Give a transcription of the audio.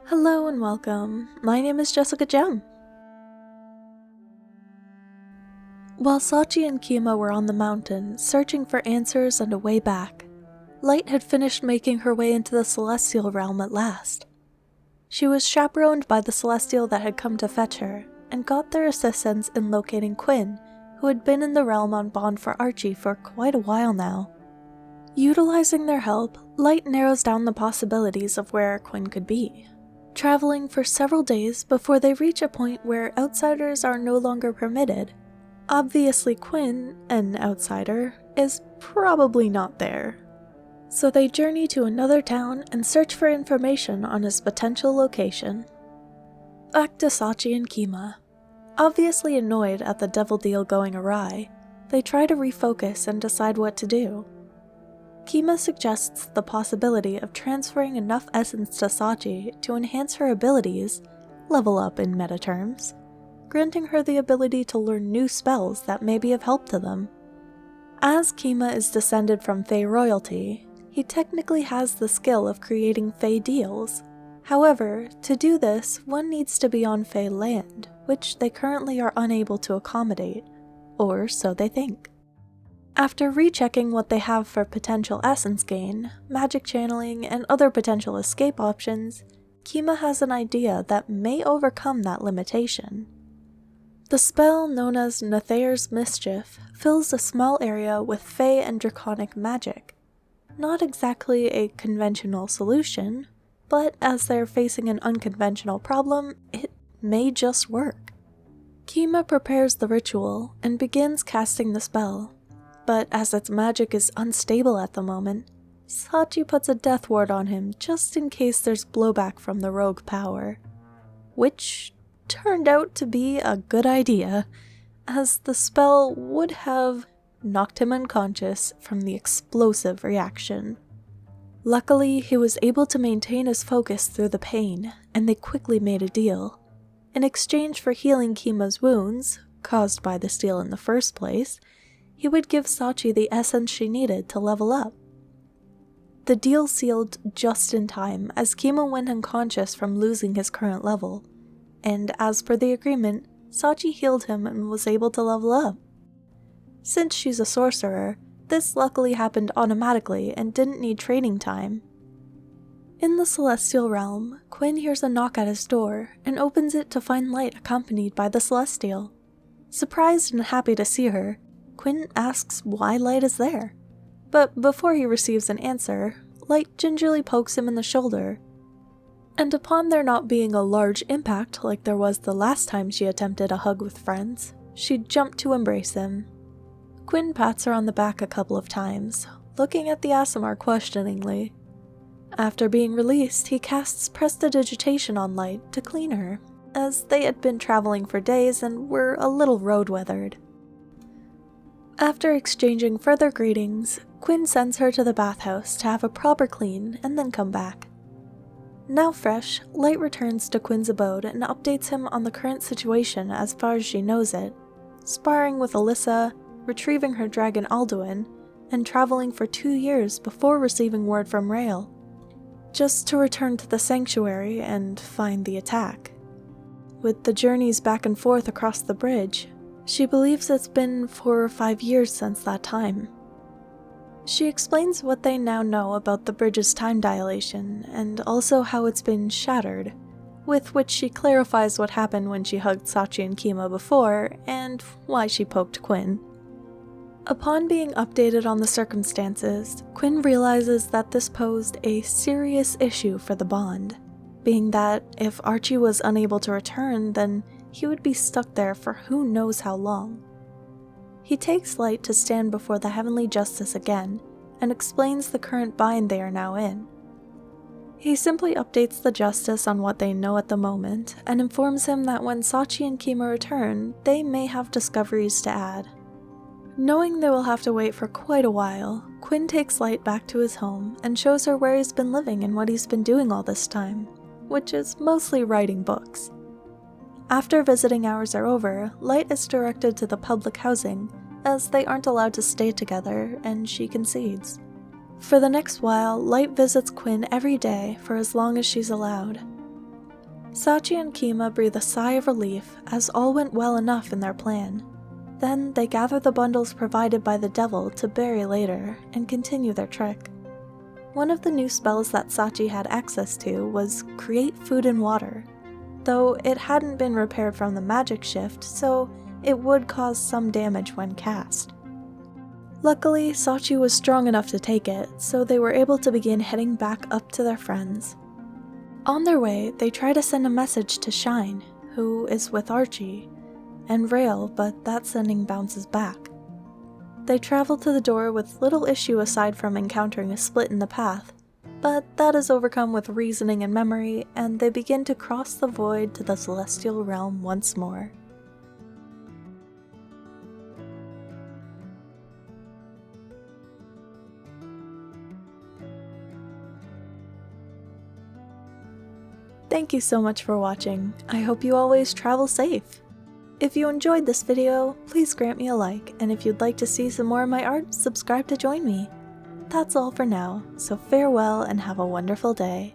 Hello and welcome. My name is Jessica Gem. While Sachi and Kima were on the mountain, searching for answers and a way back, Light had finished making her way into the Celestial realm at last. She was chaperoned by the Celestial that had come to fetch her, and got their assistance in locating Quinn, who had been in the realm on bond for Archie for quite a while now. Utilizing their help, Light narrows down the possibilities of where Quinn could be, traveling for several days before they reach a point where outsiders are no longer permitted. Obviously Quinn, an outsider, is probably not there. So they journey to another town and search for information on his potential location. Back to Sachi and Kima. Obviously annoyed at the devil deal going awry, they try to refocus and decide what to do. Kima suggests the possibility of transferring enough essence to Sachi to enhance her abilities, level up in meta terms, granting her the ability to learn new spells that may be of help to them. As Kima is descended from Fey royalty, he technically has the skill of creating Fey deals. However, to do this, one needs to be on Fey land, which they currently are unable to accommodate, or so they think. After rechecking what they have for potential essence gain, magic channeling, and other potential escape options, Kima has an idea that may overcome that limitation. The spell known as Nathair's Mischief fills a small area with Fey and Draconic magic. Not exactly a conventional solution, but as they're facing an unconventional problem, it may just work. Kima prepares the ritual and begins casting the spell, but as its magic is unstable at the moment, Sachi puts a death ward on him just in case there's blowback from the rogue power, which turned out to be a good idea, as the spell would have knocked him unconscious from the explosive reaction. Luckily, he was able to maintain his focus through the pain, and they quickly made a deal. In exchange for healing Kima's wounds, caused by the steal in the first place, he would give Sachi the essence she needed to level up. The deal sealed just in time, as Kima went unconscious from losing his current level, and as per the agreement, Sachi healed him and was able to level up. Since she's a sorcerer, this luckily happened automatically and didn't need training time. In the Celestial realm, Quinn hears a knock at his door and opens it to find Light accompanied by the Celestial. Surprised and happy to see her, Quinn asks why Light is there, but before he receives an answer, Light gingerly pokes him in the shoulder, and upon there not being a large impact like there was the last time she attempted a hug with friends, she jumped to embrace him. Quinn pats her on the back a couple of times, looking at the Aasimar questioningly. After being released, he casts Prestidigitation on Light to clean her, as they had been traveling for days and were a little road-weathered. After exchanging further greetings, Quinn sends her to the bathhouse to have a proper clean and then come back. Now fresh, Light returns to Quinn's abode and updates him on the current situation as far as she knows it, sparring with Alyssa, retrieving her dragon Alduin, and traveling for 2 years before receiving word from Rael, just to return to the sanctuary and find the attack. With the journeys back and forth across the bridge, she believes it's been 4 or 5 years since that time. She explains what they now know about the bridge's time dilation, and also how it's been shattered, with which she clarifies what happened when she hugged Sachi and Kima before, and why she poked Quinn. Upon being updated on the circumstances, Quinn realizes that this posed a serious issue for the bond, being that if Archie was unable to return, then he would be stuck there for who knows how long. He takes Light to stand before the Heavenly Justice again, and explains the current bind they are now in. He simply updates the Justice on what they know at the moment, and informs him that when Sachi and Kima return, they may have discoveries to add. Knowing they will have to wait for quite a while, Quinn takes Light back to his home and shows her where he's been living and what he's been doing all this time, which is mostly writing books. After visiting hours are over, Light is directed to the public housing, as they aren't allowed to stay together, and she concedes. For the next while, Light visits Quinn every day for as long as she's allowed. Sachi and Kima breathe a sigh of relief as all went well enough in their plan. Then they gather the bundles provided by the devil to bury later and continue their trick. One of the new spells that Sachi had access to was Create Food and Water, though it hadn't been repaired from the magic shift, so it would cause some damage when cast. Luckily, Sachi was strong enough to take it, so they were able to begin heading back up to their friends. On their way, they try to send a message to Shine, who is with Archie, and Rail, but that sending bounces back. They travel to the door with little issue aside from encountering a split in the path, but that is overcome with reasoning and memory, and they begin to cross the void to the celestial realm once more. Thank you so much for watching. I hope you always travel safe. If you enjoyed this video, please grant me a like, and if you'd like to see some more of my art, subscribe to join me. That's all for now, so farewell and have a wonderful day.